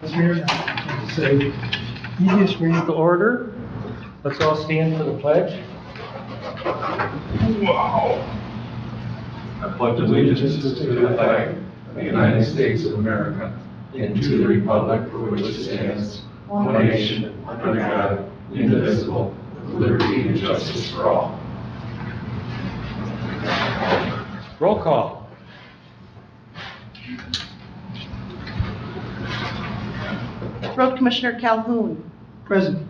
Say, easiest way to order. Let's all stand for the pledge. Wow. I pledge allegiance to the flag of the United States of America and to the republic for which it stands, one nation, under God, indivisible, with liberty and justice for all. Roll call. Road Commissioner Calhoun. Present.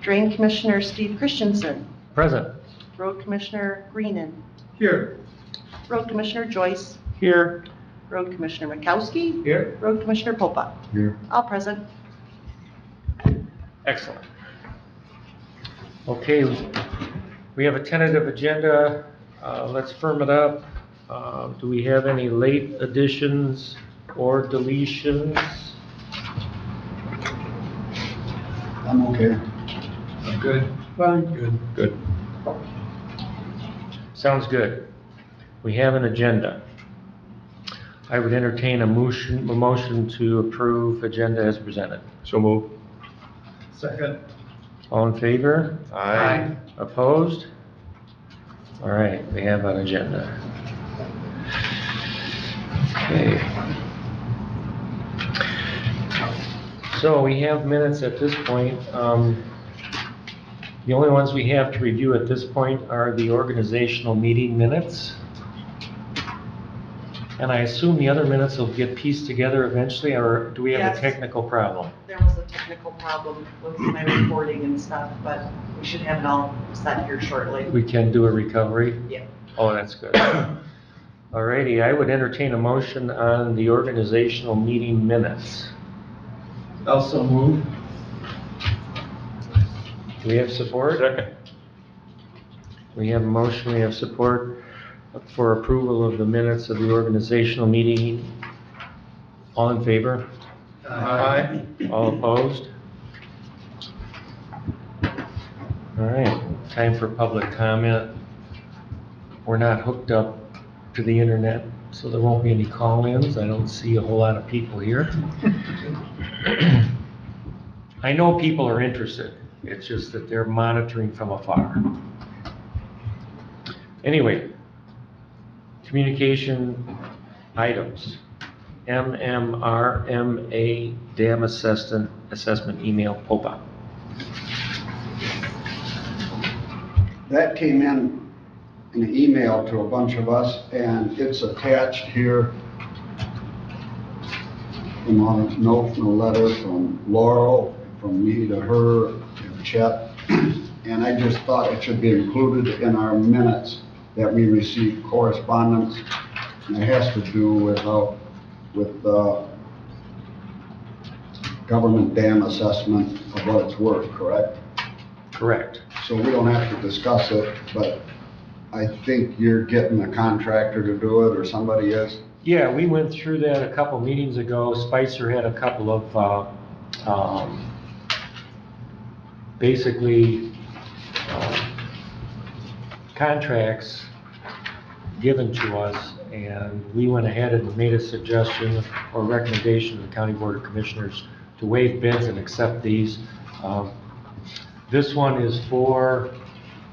Drain Commissioner Steve Christensen. Present. Road Commissioner Greenan. Here. Road Commissioner Joyce. Here. Road Commissioner Makowski. Here. Road Commissioner Popa. Here. All present. Excellent. Okay, we have a tentative agenda. Let's firm it up. Do we have any late additions or deletions? I'm okay. I'm good. Fine. Good. Good. Sounds good. We have an agenda. I would entertain a motion to approve agenda as presented. So move. Second. All in favor? Aye. Opposed? All right, we have an agenda. Okay. So we have minutes at this point. The only ones we have to review at this point are the organizational meeting minutes. And I assume the other minutes will get pieced together eventually, or do we have a Yes. technical problem? There was a technical problem with my recording and stuff, but we should have it all set here shortly. We can do a recovery? Yeah. Oh, that's good. Alrighty, I would entertain a motion on the organizational meeting minutes. Also move. Do we have support? Second. We have a motion, we have support for approval of the minutes of the organizational meeting. All in favor? Aye. All opposed? All right, time for public comment. We're not hooked up to the internet, so there won't be any call-ins. I don't see a whole lot of people here. I know people are interested. It's just that they're monitoring from afar. Anyway, communication items. MMRMA Dam Assessment Email POPA. That came in an email to a bunch of us, and it's attached here. A note and a letter from Laurel, from me to her, and Chet. And I just thought it should be included in our minutes that we received correspondence. And it has to do with government dam assessment of what it's worth, correct? Correct. So we don't have to discuss it, but I think you're getting a contractor to do it, or somebody is. Yeah, we went through that a couple meetings ago. Spicer had a couple of basically contracts given to us, and we went ahead and made a suggestion or recommendation to the County Board of Commissioners to waive bids and accept these. This one is for,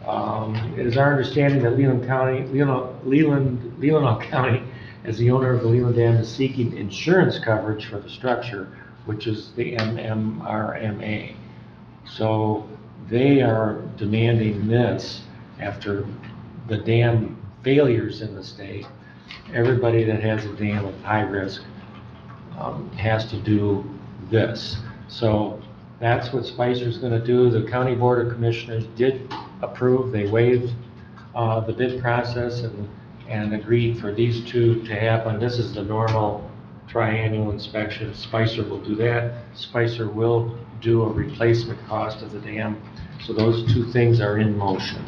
it is our understanding that Leelanau County, as the owner of the Leland Dam, is seeking insurance coverage for the structure, which is the MMRMA. So they are demanding this after the dam failures in the state. Everybody that has a dam of high risk has to do this. So that's what Spicer's going to do. The County Board of Commissioners did approve. They waived the bid process and agreed for these two to happen. This is the normal triannual inspection. Spicer will do that. Spicer will do a replacement cost of the dam. So those two things are in motion.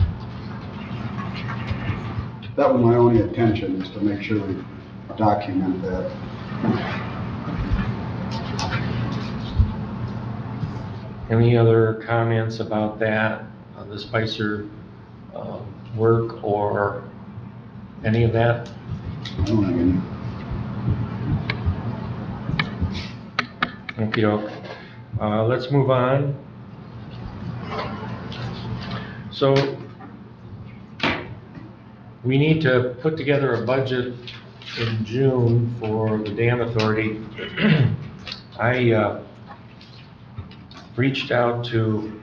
That was my only intention, is to make sure we document that. Any other comments about that, the Spicer work or any of that? I don't have any. Okey-doke. Let's move on. So, we need to put together a budget in June for the Dam Authority. I reached out to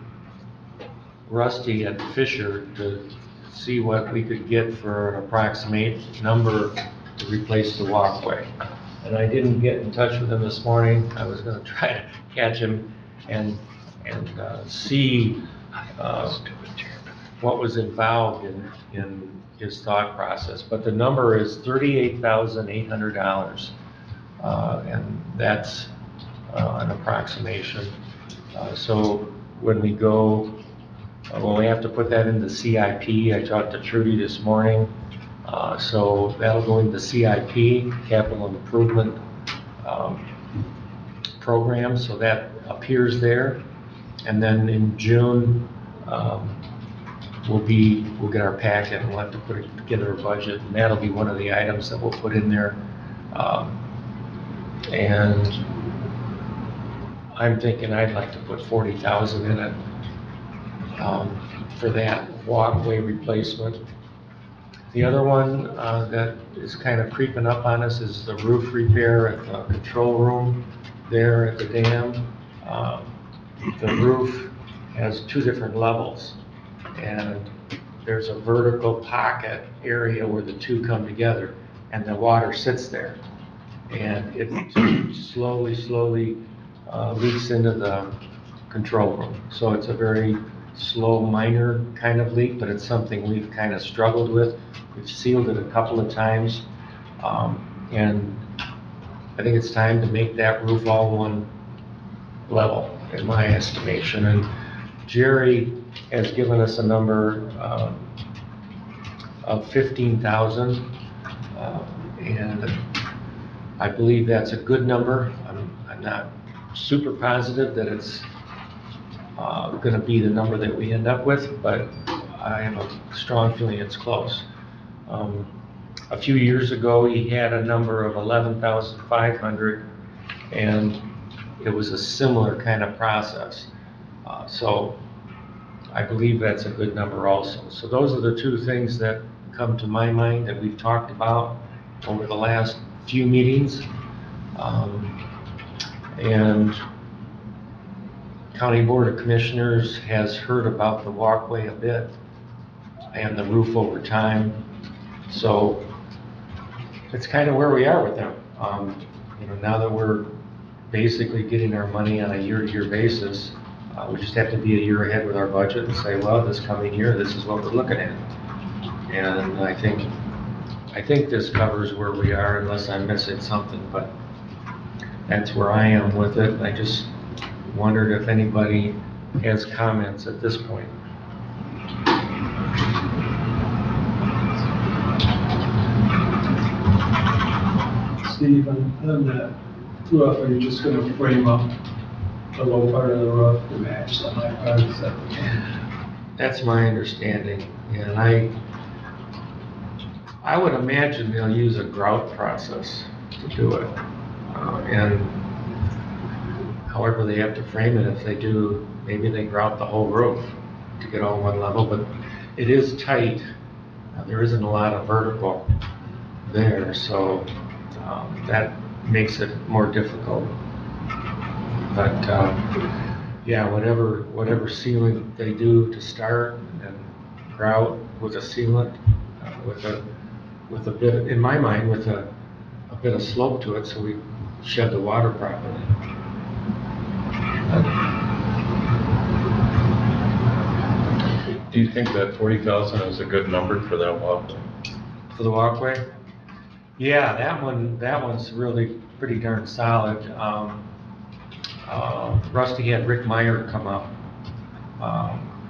Rusty at Fisher to see what we could get for an approximate number to replace the walkway. And I didn't get in touch with him this morning. I was gonna try to catch him and see what was involved in his thought process. But the number is $38,800. And that's an approximation. So when we go, well, we have to put that into CIP. I talked to Trudy this morning. So that'll go into CIP, Capital Improvement Program, so that appears there. And then in June, we'll get our packet and we'll have to put together a budget, and that'll be one of the items that we'll put in there. And I'm thinking I'd like to put 40,000 in it for that walkway replacement. The other one that is kind of creeping up on us is the roof repair at the control room there at the dam. The roof has two different levels, and there's a vertical pocket area where the two come together, and the water sits there. And it slowly leaks into the control room. So it's a very slow, minor kind of leak, but it's something we've kind of struggled with. We've sealed it a couple of times, and I think it's time to make that roof all one level, in my estimation. And Jerry has given us a number of 15,000, and I believe that's a good number. I'm not super positive that it's going to be the number that we end up with, but I have a strong feeling it's close. A few years ago, he had a number of 11,500, and it was a similar kind of process. So I believe that's a good number also. So those are the two things that come to my mind that we've talked about over the last few meetings. And County Board of Commissioners has heard about the walkway a bit and the roof over time. So it's kind of where we are with them. Now that we're basically getting our money on a year-to-year basis, we just have to be a year ahead with our budget and say, well, this coming year, this is what we're looking at. And I think this covers where we are, unless I'm missing something, but that's where I am with it. I just wondered if anybody has comments at this point. Steve, on that roof, are you just going to frame up the low part of the roof to match the high part? Is that the plan? That's my understanding, and I would imagine they'll use a grout process to do it. And however they have to frame it, if they do, maybe they grout the whole roof to get all one level, but it is tight. There isn't a lot of vertical there, so that makes it more difficult. But yeah, whatever sealant they do to start, and grout with a sealant, with a bit, in my mind, with a bit of slope to it, so we shed the water properly. Do you think that 40,000 is a good number for that walkway? For the walkway? Yeah, that one's really pretty darn solid. Rusty had Rick Meyer come up,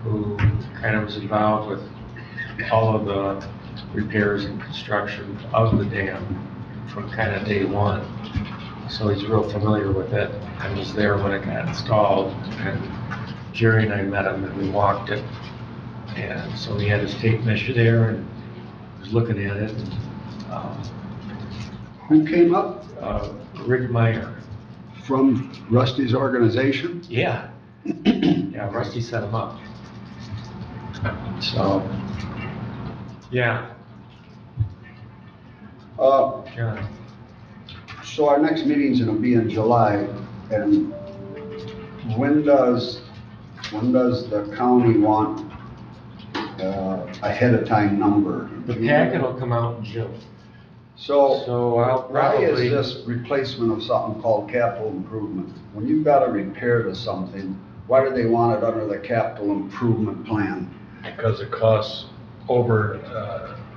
who kind of was involved with all of the repairs and construction of the dam from kind of day one. So he's real familiar with it and was there when it got installed. And Jerry and I met him and we walked it. And so he had his tape measure there and was looking at it. And, Who came up? Rick Meyer. from Rusty's organization? Yeah. Yeah, Rusty set him up. So, yeah, yeah. So our next meeting's gonna be in July, and when does the county want ahead of time number? The packet will come out in June. So I'll why is probably, this replacement of something called capital improvement? When you've got a repair to something, why do they want it under the capital improvement plan? Because it costs over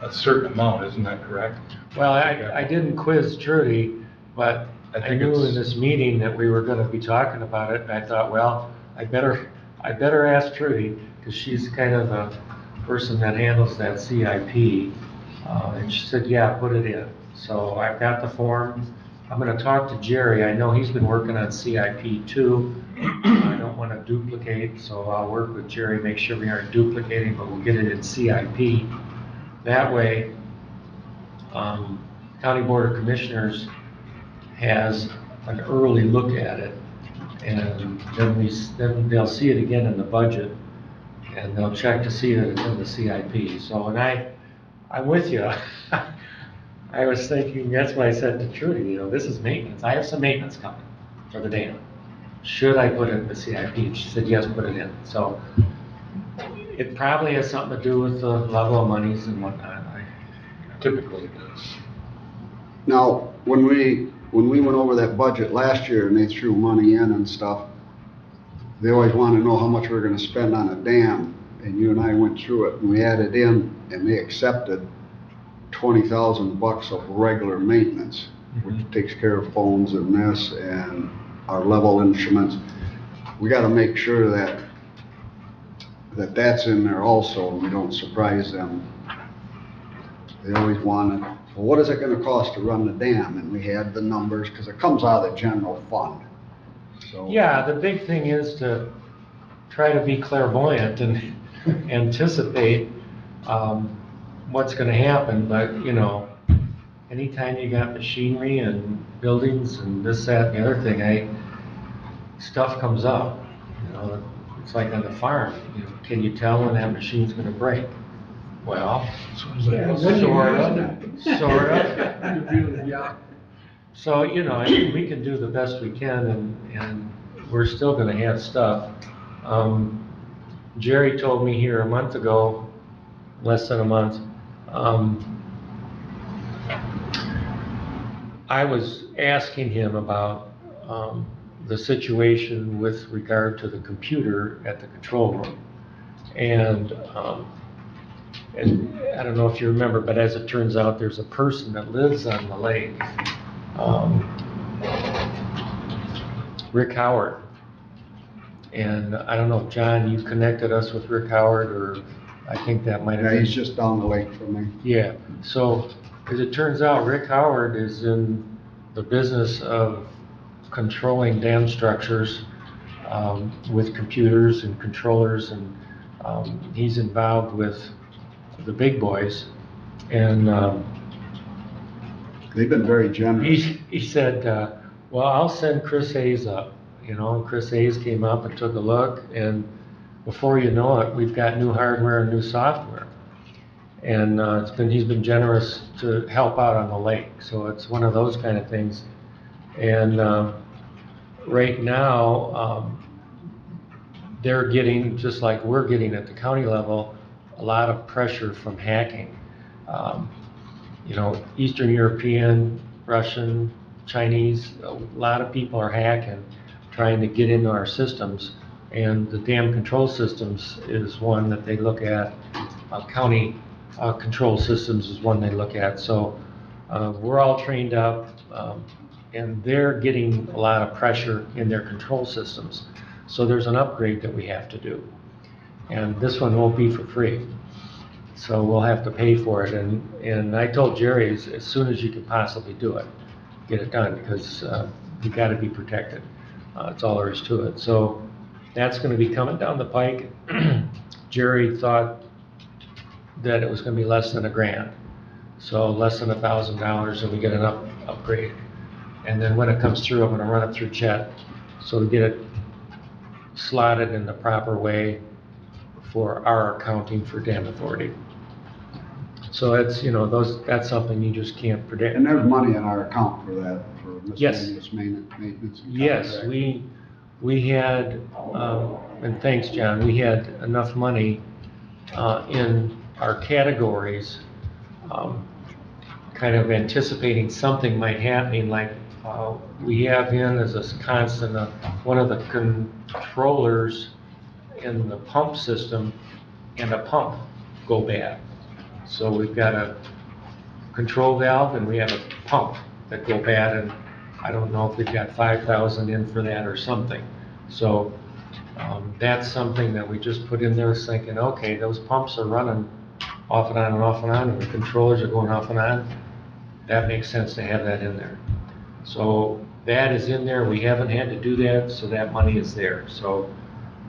a certain amount, isn't that correct? well, I didn't quiz Trudy, but I I think knew it's- in this meeting that we were gonna be talking about it, and I thought, well, I better ask Trudy, because she's kind of the person that handles that CIP. And she said, yeah, put it in. So I've got the form. I'm gonna talk to Jerry. I know he's been working on CIP too. I don't wanna duplicate, so I'll work with Jerry, make sure we aren't duplicating, but we'll get it in CIP. That way, County Board of Commissioners has an early look at it, and then they'll see it again in the budget, and they'll check to see that it's in the CIP. So, and I'm with you. I was thinking, that's why I said to Trudy, this is maintenance. I have some maintenance coming for the dam. Should I put it in the CIP? And she said, yes, put it in. So it probably has something to do with the level of monies and whatnot. Typically it does. Now, when we went over that budget last year and they threw money in and stuff, they always want to know how much we're gonna spend on a dam. And you and I went through it and we added in, and they accepted $20,000 of regular maintenance, which takes care of phones and this and our level instruments. We gotta make sure that that's in there also, and we don't surprise them. They always wanted, well, what is it gonna cost to run the dam? And we had the numbers, because it comes out of the general fund. So Yeah, the big thing is to try to be clairvoyant and anticipate what's gonna happen, but, anytime you got machinery and buildings and this, that, and the other thing, stuff comes up. It's like on the farm, can you tell when that machine's gonna break? Well, sort of. Yeah. So, I mean, we can do the best we can, and we're still gonna have stuff. Jerry told me here a month ago, less than a month, I was asking him about the situation with regard to the computer at the control room. And I don't know if you remember, but as it turns out, there's a person that lives on the lake, Rick Howard. And I don't know, John, you connected us with Rick Howard, or I think that might have yeah, been. he's just down the lake from me. Yeah, so, as it turns out, Rick Howard is in the business of controlling dam structures with computers and controllers, and he's involved with the big boys. And They've been very generous. he said, well, I'll send Chris Hayes up. And Chris Hayes came up and took a look, and before you know it, we've got new hardware and new software. And he's been generous to help out on the lake. So it's one of those kind of things. And right now, they're getting, just like we're getting at the county level, a lot of pressure from hacking. Eastern European, Russian, Chinese, a lot of people are hacking, trying to get into our systems. And the dam control systems is one that they look at. County control systems is one they look at. So we're all trained up, and they're getting a lot of pressure in their control systems. So there's an upgrade that we have to do. And this one won't be for free. So we'll have to pay for it. And I told Jerry, as soon as you can possibly do it, get it done, because you've got to be protected. That's all there is to it. So that's going to be coming down the pike. Jerry thought that it was going to be less than $1,000. So less than $1,000 and we get an upgrade. And then when it comes through, I'm gonna run it through Chet, so to get it slotted in the proper way for our accounting for Dam Authority. So it's, that's something you just can't predict. And there's money in our account for that, for Yes. miscellaneous maintenance. and Yes, contract. we had, and thanks, John, we had enough money in our categories, kind of anticipating something might happen, like we have in as a constant, one of the controllers in the pump system and a pump go bad. So we've got a control valve and we have a pump that go bad, and I don't know if we've got 5,000 in for that or something. So that's something that we just put in there thinking, okay, those pumps are running off and on and off and on, and the controllers are going off and on. That makes sense to have that in there. So that is in there. We haven't had to do that, so that money is there. So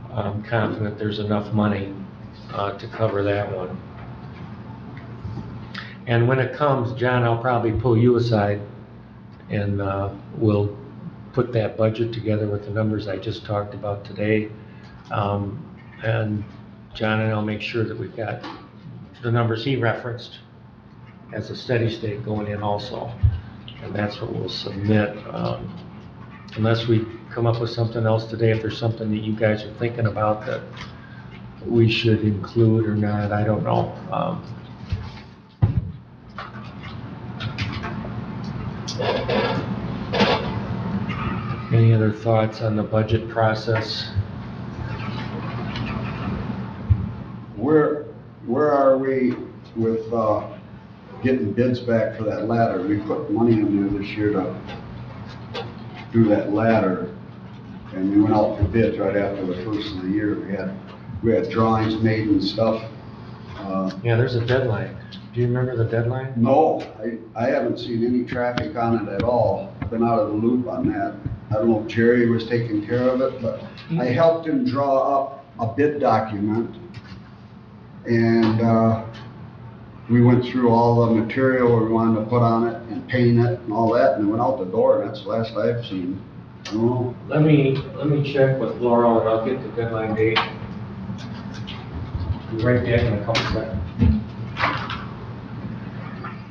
I'm confident there's enough money to cover that one. And when it comes, John, I'll probably pull you aside and we'll put that budget together with the numbers I just talked about today. And John and I'll make sure that we've got the numbers he referenced as a steady state going in also. And that's what we'll submit. Unless we come up with something else today, if there's something that you guys are thinking about that we should include or not, I don't know. Any other thoughts on the budget process? Where are we with getting bids back for that ladder? We put money in there this year to do that ladder, and we went out for bids right after the first of the year. We had drawings made and stuff. Yeah, there's a deadline. Do you remember the deadline? No, I haven't seen any traffic on it at all. I've been out of the loop on that. I don't know if Jerry was taking care of it, but I helped him draw up a bid document. And we went through all the material we wanted to put on it and paint it and all that, and it went out the door. That's the last I've seen. I don't know. Let me check with Laurel and I'll get the deadline date. Be right back in a couple seconds.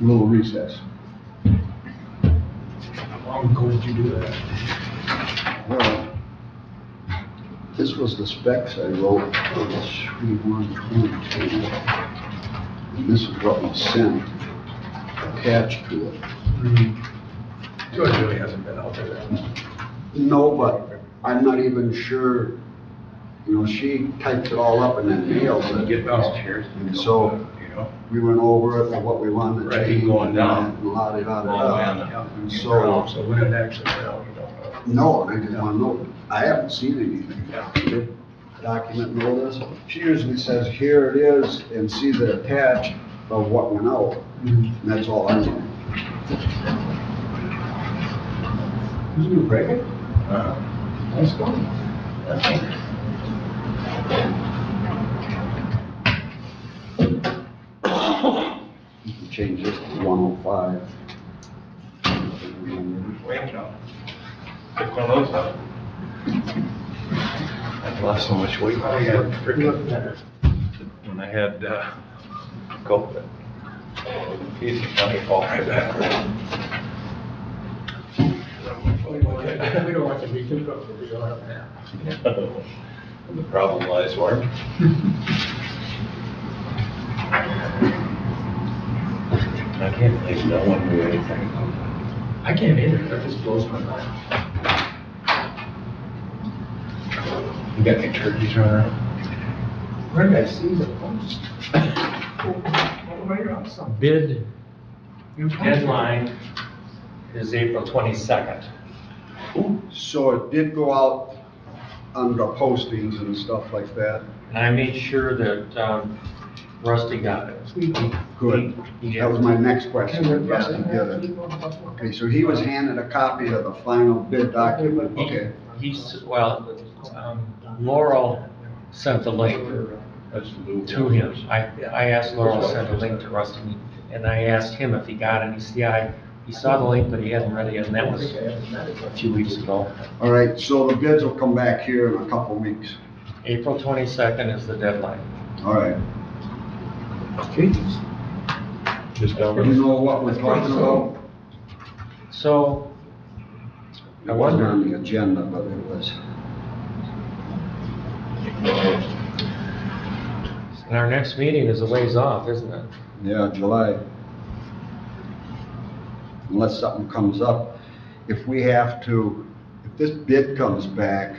Little recess. How long ago did you do that? Well, this was the specs I wrote for the 3/1/22. And this is what we sent attached to it. George really hasn't been out there. No, but I'm not even sure, she types it all up and then mails it. Get those chairs. And so we went over it and what we wanted to Right, change. going down. And la di da All the way on da. the- And so, So when it actually, no, and I just want to know, I haven't seen anything. Did document notice, she usually says, here it is, and see the attached of what went out. And that's all I know. Did you break it? Nice going. You can change this to 105. Wait, no. Pick one of those up. I've lost so much weight. I had freaking, when I had, COVID. Piece of money fall right back. We don't want to be too comfortable, we don't have that. The problem lies where? I can't believe no one knew anything. I can't either, that just blows my mind. You got any turkeys running around? Where did I see the post? Over your house, some. Bid deadline is April 22nd. So it did go out on the postings and stuff like that. And I made sure that Rusty got it. Good. He That was my next question. Yes, he did it. Okay. Okay, so he was handed a copy of the final bid document. Okay. Laurel sent the link That's Lou. to him. I asked Laurel to send a link to Rusty, and I asked him if he got it. He said, yeah, He saw the link, but he hadn't read it, and that was a few weeks ago. All right, so the bids will come back here in a couple weeks. April 22nd is the deadline. All right. Jesus. Just Do you down. know what we're talking about? So, It wasn't on the agenda, but it was. and our next meeting is a ways off, isn't it? Yeah, July. Unless something comes up. If this bid comes back,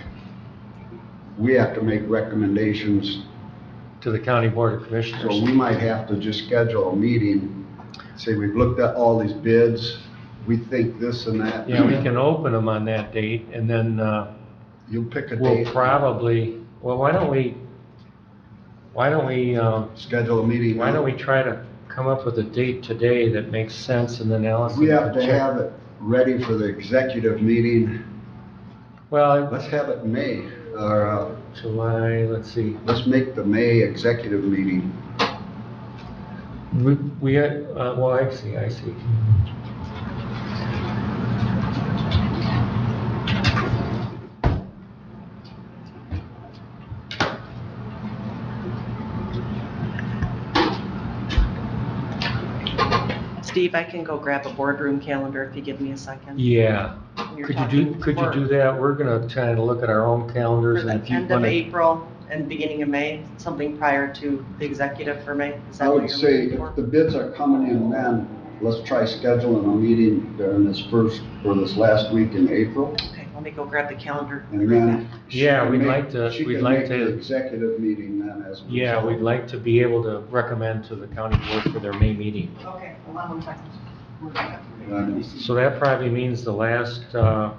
we have to make recommendations. To the County Board of So Commissioners. we might have to just schedule a meeting, say we've looked at all these bids, we think this and that. Yeah, we can open them on that date, and then You'll pick a we'll date. probably, well, why don't we Schedule a meeting. try to come up with a date today that makes sense, and then Allison We have can to check. have it ready for the executive meeting. Well, Let's have it in May, or, July, let's see. let's make the May executive meeting. Well, I see. Steve, I can go grab a boardroom calendar if you give me a second. Yeah. You're Could talking you do that? We're gonna try to look at our own calendars, For and the if you end of wanna. April and beginning of May, something prior to the executive for May? Is that I what would you're say looking for? if the bids are coming in then, let's try scheduling a meeting during this last week in April. Okay, let me go grab the calendar. And then. Yeah, she we'd can like make- to- She we'd can like make to- the executive meeting then as. a Yeah, result. we'd like to be able to recommend to the county board for their May meeting. Okay, hold on one second. And So that probably means the last, The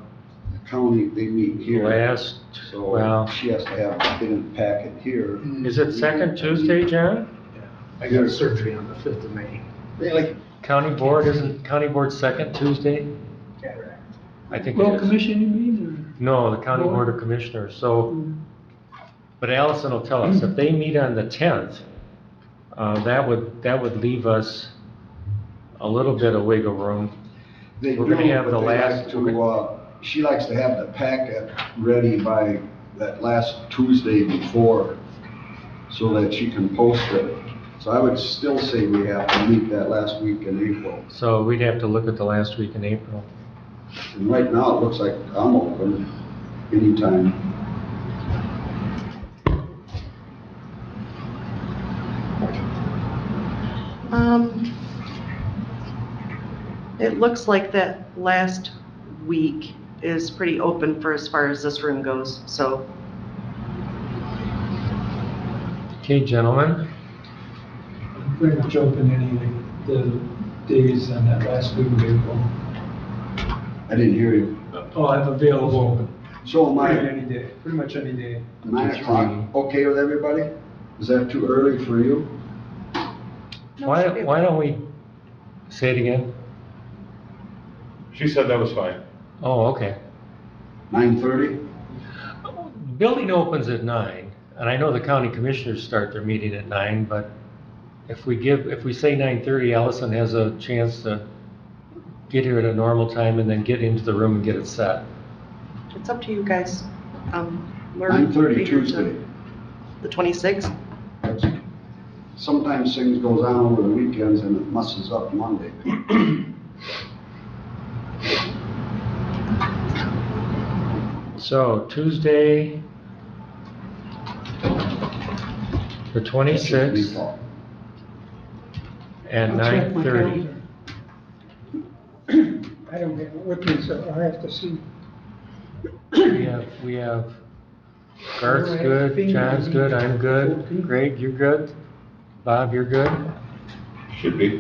county, they meet here. well, So she has to have it in the packet here. is it second Tuesday, John? I got surgery on the 5th of May. Really? Isn't county board second Tuesday? I think Well, it is. commission, you mean, No, the county board of commissioners, so, but Allison will tell us, if they meet on the 10th, that would leave us a little bit of wiggle room. They We're gonna do, have but the they last- like to, she likes to have the packet ready by that last Tuesday before, so that she can post it. So I would still say we have to meet that last week in April. So we'd have to look at the last week in April. And right now, it looks like I'm open anytime. It looks like that last week is pretty open for as far as this room goes, so. Okay, gentlemen, I'm pretty much open any of the days on that last week of April. I didn't hear you. Oh, I'm available So any day, pretty much any day. 9 o'clock, okay with everybody? Is that too early for you? No, it should be why okay. don't we, say it again? She said that was fine. Oh, okay. 9:30? Building opens at 9, and I know the county commissioners start their meeting at 9, but if we say 9:30, Allison has a chance to get here at a normal time and then get into the room and get it set. It's up to you guys. We're 9:30 here to- Tuesday. The 26th? Sometimes things goes on over the weekends and it messes up Monday. So Tuesday, the 26th at I'll check my 9:30. calendar. I don't have it with me, so I have to see. We have Garth's good, John's good, I'm good, Greg, you're good, Bob, you're good. Should be.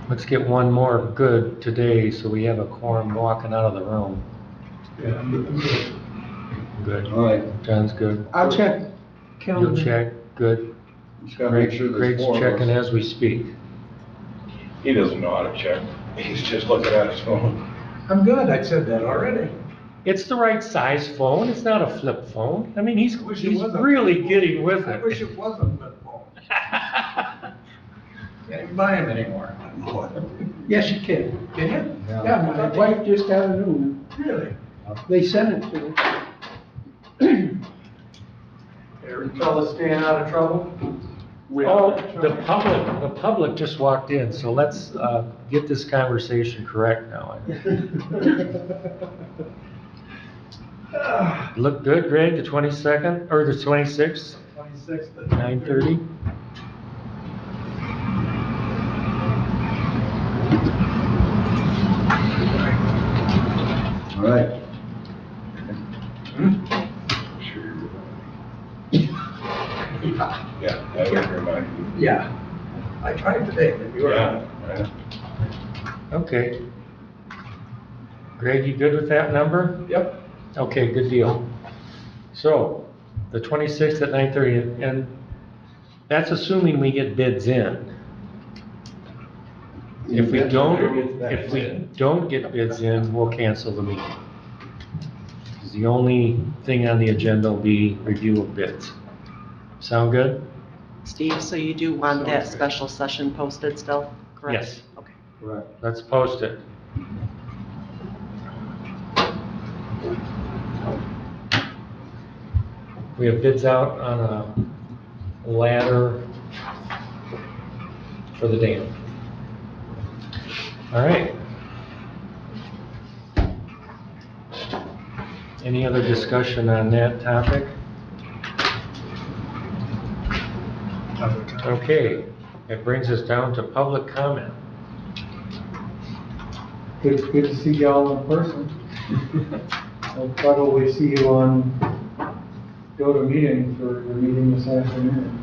Let's get one more good today so we have a quorum walking out of the room. Yeah, I'm good. Good. All right, John's good. I'll check You'll calendar. check, good. just gotta make sure there's Greg's 4 of checking us. as we speak. He doesn't know how to check. He's just looking at his phone. I'm good, I said that already. It's the right size phone, it's not a flip phone. I mean, he's Wish it was a really flip phone. getting with I wish it. it was a flip phone. Can't buy them anymore. Yes, you can. Can you? Yeah, my wife just got a new one. Really? They sent it to her. Every fellas staying out of trouble? Oh, the public just walked in, so let's get this conversation correct now. Look good, Greg, the 22nd, or the 26th, 26th. 9:30? All right. Yeah, that would remind you. Yeah. I tried today, but you were Yeah, on. Okay. Greg, you good with that number? Yep. Okay, good deal. So, the 26th at 9:30, and that's assuming we get bids in. If we don't get bids in, we'll cancel the meeting. 'Cause the only thing on the agenda will be review of bids. Sound good? Steve, so you do want that special session posted still, correct? Yes. Okay. Correct. Let's post it. We have bids out on a ladder for the dam. All right. Any other discussion on that topic? Okay, it brings us down to public comment. Good to see y'all in person. I'll probably see you on GoToMeeting for your meeting this afternoon.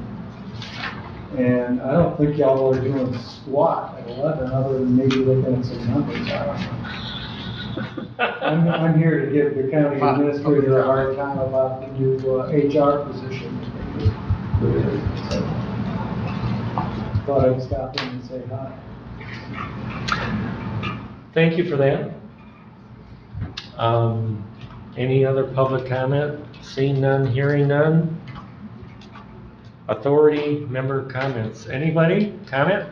And I don't think y'all are doing squat at 11, other than maybe looking at some numbers. I don't know. I'm here to give the county administrator a hard time about the new HR position. Thought I'd stop in and say hi. Thank you for that. Any other public comment? Seeing none, hearing none? Authority member comments. Anybody? Comment?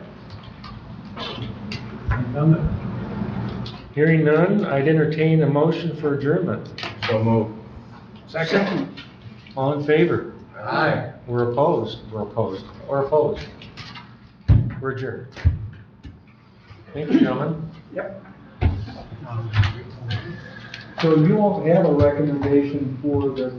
Hearing none, I'd entertain a motion for adjournment. So move. Second. All in favor? Aye. We're opposed. We're opposed. Or opposed. We're adjourned. Thank you, gentlemen. Yep. So you won't have a recommendation for the